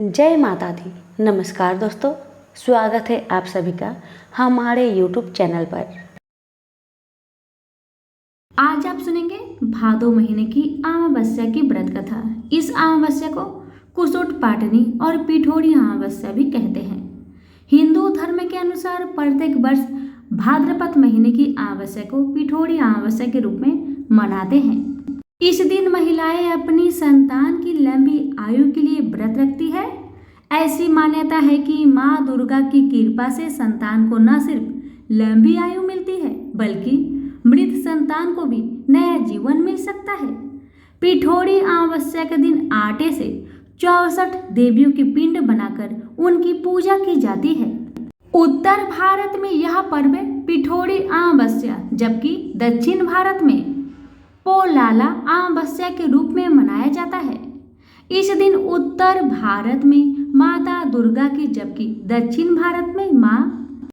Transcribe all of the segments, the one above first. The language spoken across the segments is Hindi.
जय माता दी। नमस्कार दोस्तों, स्वागत है आप सभी का हमारे YouTube चैनल पर। आज आप सुनेंगे भादो महीने की अमावस्या की व्रत कथा। इस अमावस्या को कुसुट पाटनी और पिठोरी अमावस्या भी कहते हैं। हिंदू धर्म के अनुसार प्रत्येक वर्ष भाद्रपद महीने की अमावस्या को पिठोरी अमावस्या के रूप में मनाते हैं। इस दिन महिलाएं अपनी संतान की लंबी आयु के लिए व्रत रखती है। ऐसी मान्यता है कि माँ दुर्गा की कृपा से संतान को न सिर्फ लंबी आयु मिलती है बल्कि मृत संतान को भी नया जीवन मिल सकता है। पिठोरी अमावस्या के दिन आटे से 64 देवियों के पिंड बनाकर उनकी पूजा की जाती है। उत्तर भारत में यह पर्व पिठोरी अमावस्या जबकि दक्षिण भारत में पोलाला अमावस्या के रूप में मनाया जाता है। इस दिन उत्तर भारत में माता दुर्गा की जबकि दक्षिण भारत में माँ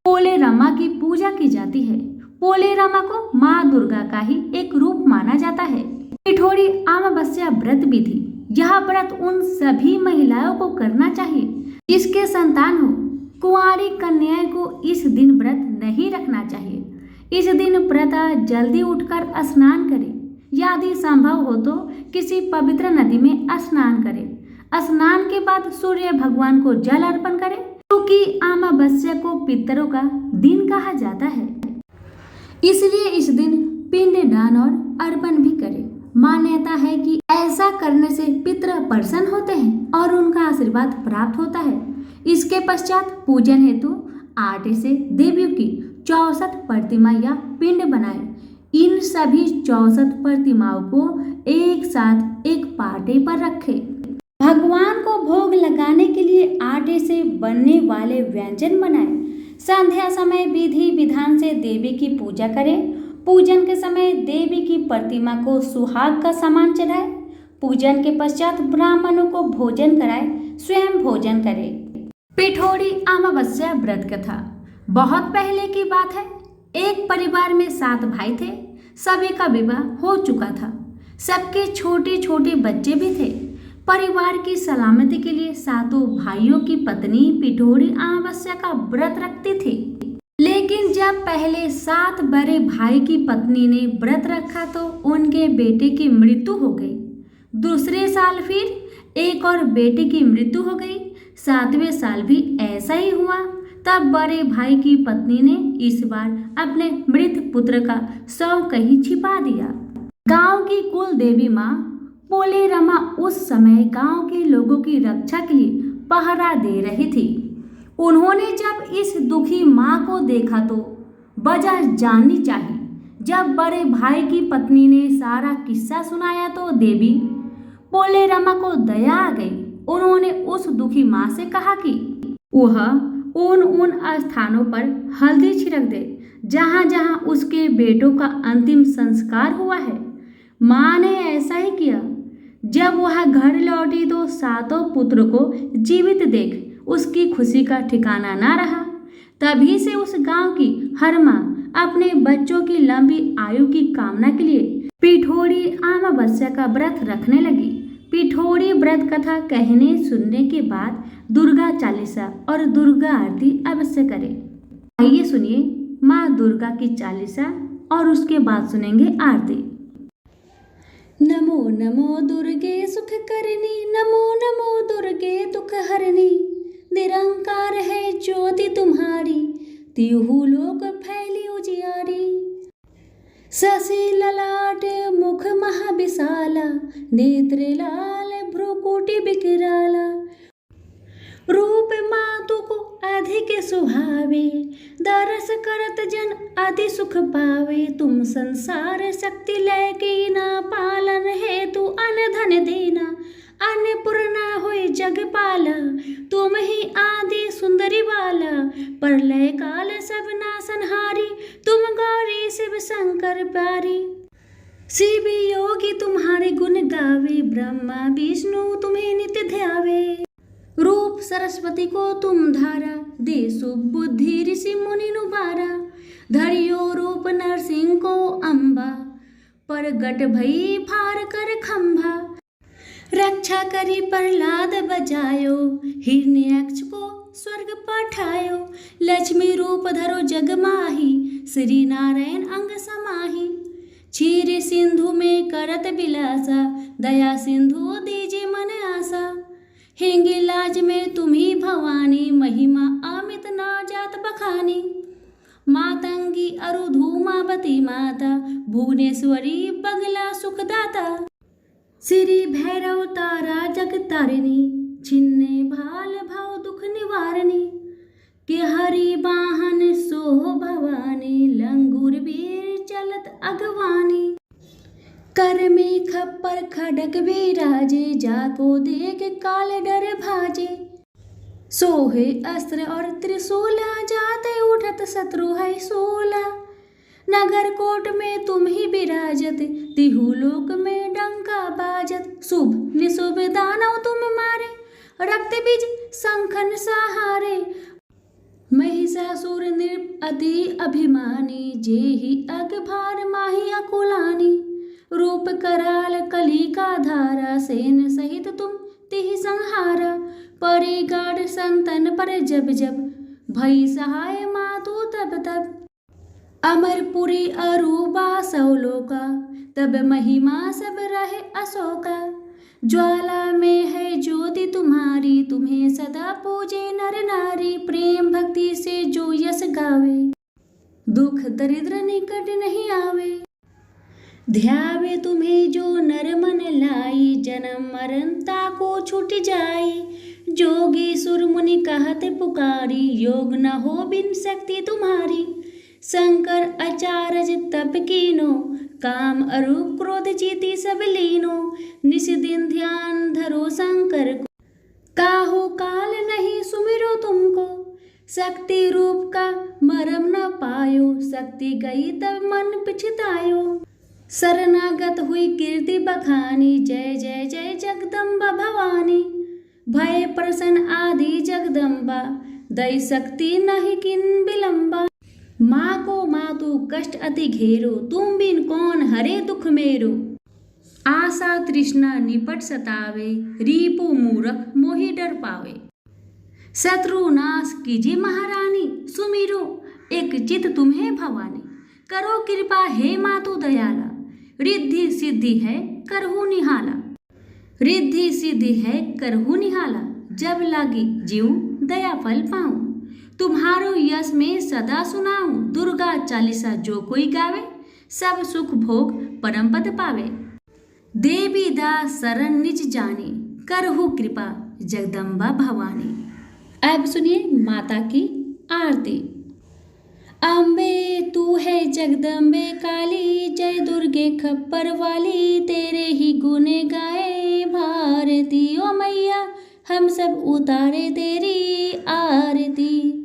पोलेरमा की पूजा की जाती है। पोलेरमा को माँ दुर्गा का ही एक रूप माना जाता है। पिठोरी अमावस्या व्रत विधि। यह व्रत उन सभी महिलाओं को करना चाहिए जिसके संतान हो। कुंवारी कन्याओं को इस दिन व्रत नहीं रखना चाहिए। इस दिन व्रता जल्दी उठकर स्नान करें। यदि संभव हो तो किसी पवित्र नदी में स्नान करें। स्नान के बाद सूर्य भगवान को जल अर्पण करें क्योंकि अमावस्या को पितरों का दिन कहा जाता है, इसलिए इस दिन पिंड दान और अर्पण भी करें। मान्यता है कि ऐसा करने से पितर प्रसन्न होते हैं और उनका आशीर्वाद प्राप्त होता है। इसके पश्चात पूजन हेतु आटे से देवियों की 64 प्रतिमा या पिंड बनाए। इन सभी 64 प्रतिमाओं को एक साथ एक पाटे पर रखें। भगवान को भोग लगाने के लिए आटे से बनने वाले व्यंजन बनाएं। संध्या समय विधि विधान से देवी की पूजा करें। पूजन के समय देवी की प्रतिमा को सुहाग का सामान चढ़ाएं। पूजन के पश्चात ब्राह्मणों को भोजन कराएं। स्वयं भोजन करें। पिठोरी अमावस्या व्रत कथा। बहुत पहले की बात है। एक परिवार में 7 भाई थे। सभी का विवाह हो चुका था। सबके छोटे छोटे बच्चे भी थे। परिवार की सलामती के लिए 7 भाइयों की पत्नी पिठोरी अमावस्या का व्रत रखती थी। लेकिन जब पहले 7 बड़े भाई की पत्नी ने व्रत रखा तो उनके बेटे की मृत्यु हो गई। दूसरे साल फिर एक और बेटे की मृत्यु हो गई। 7वें साल भी ऐसा ही हुआ। तब बड़े भाई की पत्नी ने इस बार अपने मृत पुत्र का शव कहीं छिपा दिया। गांव की कुल देवी माँ पोलेरमा उस समय गांव के लोगों की रक्षा के लिए पहरा दे रही थी। उन्होंने जब इस दुखी माँ को देखा तो वजह जाननी चाहिए। जब बड़े भाई की पत्नी ने सारा किस्सा सुनाया तो देवी पोलेरमा को दया आ गई। उन्होंने उस दुखी माँ से कहा कि वह उन स्थानों पर हल्दी छिड़क दे जहाँ जहाँ उसके बेटों का अंतिम संस्कार हुआ है। माँ ने ऐसा ही किया। जब वह घर लौटी तो 7 पुत्र को जीवित देख उसकी खुशी का ठिकाना ना रहा। तभी से उस गांव की हर माँ अपने बच्चों की लंबी आयु की कामना के लिए पिठोरी अमावस्या का व्रत रखने लगी। पिठोरी व्रत कथा कहने सुनने के बाद दुर्गा चालीसा और दुर्गा आरती अवश्य करें। आइए सुनिए माँ दुर्गा की चालीसा और उसके बाद सुनेंगे आरती। नमो नमो दुर्गे सुख करनी, नमो नमो दुर्गे दुख हरनी। निरंकार है ज्योति तुम्हारी, तिहु लोक फैली उजियारी। शशि ललाट मुख महाविशाला, नेत्र लाल भ्रुकुटि विकराला। रूप मातु को अधिक सुहावे, दरस करत जन अति सुख पावे। तुम संसार शक्ति लैकी ना, पालन हेतु अन्न धन देना। अन्नपूर्णा होय जगपाला, तुम ही आदि सुंदरी बाला। प्रलय काल सब नाशनहारी, तुम गौरी शिव शंकर प्यारी। शिव योगी तुम्हारे गुण गावे, ब्रह्मा विष्णु तुम्हें नित्य ध्यावे। रूप सरस्वती को तुम धारा, दे सुबुद्धि ऋषि मुनि नुबारा। धरियो रूप नरसिंह को अम्बा, प्रगट भई फार कर खंभा। रक्षा करी प्रहलाद बचायो, हिरण्यक्ष को स्वर्ग पठायो। लक्ष्मी रूप धरो जग माही, श्री नारायण अंग समाही। क्षीर सिंधु में करत बिलासा, दया सिंधु दीजे मन आशा। हिंगिलाज में तुम्ही भवानी, महिमा अमित न जात बखानी। मातंगी अरु धूमावती माता, भुवनेश्वरी बगला सुखदाता। श्री भैरव तारा जगतारिणी, छिन्ने भाल भव दुख निवारणी। के हरि वाहन सोह भवानी, लंगूर वीर चलत अगवानी। कर में खप्पर खडग विराजे, जाको देख काल डर भाजे। सोहे अस्त्र और त्रिशूला, जाते उठत शत्रु है सोला। नगर कोट में तुम ही विराजत, तिहु लोक में डंका बाजत। शुभ निशुभ दानव तुम मारे, रक्त बीज शंखन सहारे। महिषासुर नृप अति अभिमानी, जेहि अगभार माही अकुलानी। रूप कराल कली का धारा, सेन सहित तुम तिहि संहारा। परे गाढ़ संतन पर जब जब, भई सहाय मातु तब तब। अमरपुरी अरूबा सौलोका, तब महिमा सब रहे अशोका। ज्वाला में है ज्योति तुम्हारी, तुम्हें सदा पूजे नर नारी। प्रेम भक्ति से जो यश गावे, दुख दरिद्र निकट नहीं आवे। ध्यावे तुम्हें जो नर मन लाई, जन्म मरण ताको छूट जाई। जोगी सुर मुनि कहत पुकारी, योग न हो बिन शक्ति तुम्हारी। शंकर अचारज तप कीनो, काम अरूप क्रोध जीती सब लीनो। निस दिन ध्यान धरो शंकर को, काहू काल नहीं सुमिरो तुमको। शक्ति रूप का मरम न पायो, शक्ति गई तब मन पिछतायो। शरणागत हुई कीर्ति बखानी, जय जय जय जगदम्बा भवानी। भय प्रसन्न आदि जगदम्बा, दई शक्ति नहीं किन विलंबा। माँ को मातु कष्ट अति घेरो, तुम बिन कौन हरे दुख मेरो। आशा तृष्णा निपट सतावे, रिपु मूरख मोहि डर पावे। शत्रु नाश कीजिए महारानी, सुमिरो एक चित तुम्हें भवानी। करो कृपा हे मातु दयाला, रिद्धि सिद्धि है करहु निहाला। रिद्धि सिद्धि है करहु निहाला, जब लागी जीव दया फल पाऊं। तुम्हारो यश में सदा सुनाऊं, दुर्गा चालीसा जो कोई गावे। सब सुख भोग परम पद पावे। देवी दास शरण निज जाने, करहु कृपा जगदम्बा भवानी। अब सुनिए माता की आरती। अम्बे तू है जगदम्बे काली, जय दुर्गे खप्पर वाली। तेरे ही गुने गाए भारती, ओ मैया हम सब उतारे तेरी आरती।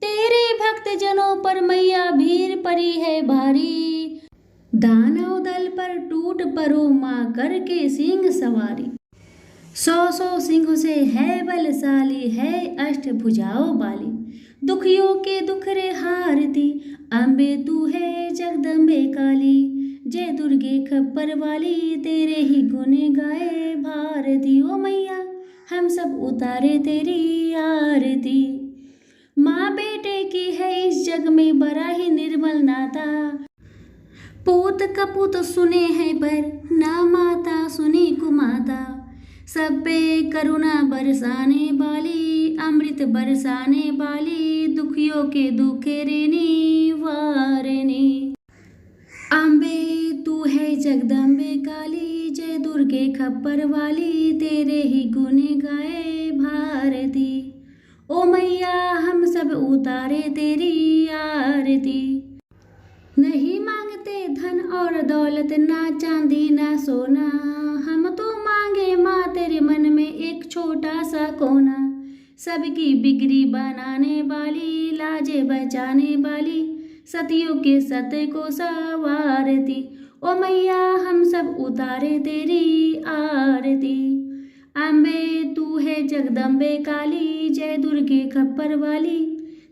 तेरे भक्त जनों पर मैया भीड़ पड़ी है भारी। दानव दल पर टूट परो माँ करके सिंह सवारी। 100 सिंह से है बलशाली, है अष्ट भुजाओ वाली। दुखियों के दुख रे हारती, अम्बे तू है जगदम्बे काली। जय दुर्गे खप्पर वाली, तेरे ही गुने गाए भारती। ओ मैया हम सब उतारे तेरी आरती। माँ बेटे की है इस जग में बड़ा ही निर्मल नाता। पूत कपूत सुने हैं पर ना माता सुनी कुमाता। सब पे करुणा बरसाने वाली, अमृत बरसाने वाली। दुखियों के दुखे रेनी वारनी। अम्बे तू है जगदम्बे काली, जय दुर्गे खप्पर वाली। तेरे ही गुने गाए भारती। ओ मैया हम सब उतारे तेरी आरती। नहीं मांगते धन और दौलत, ना चांदी ना सोना। हम तो मांगे माँ तेरे मन में एक छोटा सा कोना। सबकी बिगड़ी बनाने वाली, लाजे बचाने वाली। सतियों के सत्य को सवारती। ओ मैया हम सब उतारे तेरी आरती। अम्बे तू है जगदम्बे काली, जय दुर्गे खप्पर वाली।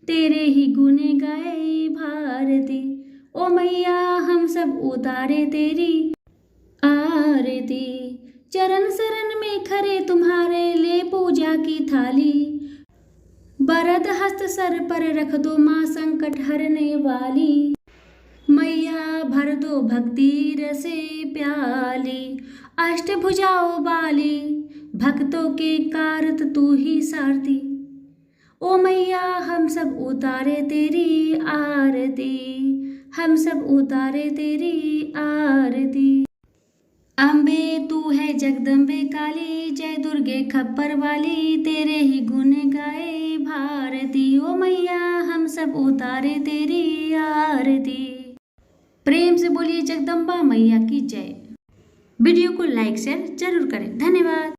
तेरे ही गुने गाए भारती। ओ मैया हम सब उतारे तेरी आरती। चरण शरण में खरे तुम्हारे ले पूजा की थाली। वरद हस्त सर पर रख दो माँ संकट हरने वाली। मैया भर दो भक्ति रसे प्याली। अष्टभुजाओ बाली भक्तों के कारत तू ही सारती। ओ मैया हम सब उतारे तेरी आरती, हम सब उतारे तेरी आरती। अम्बे तू है जगदम्बे काली, जय दुर्गे खप्पर वाली, तेरे ही गुण गाए भारती। ओ मैया हम सब उतारे तेरी आरती। प्रेम से बोलिए जगदम्बा मैया की जय। वीडियो को लाइक शेयर जरूर करें। धन्यवाद।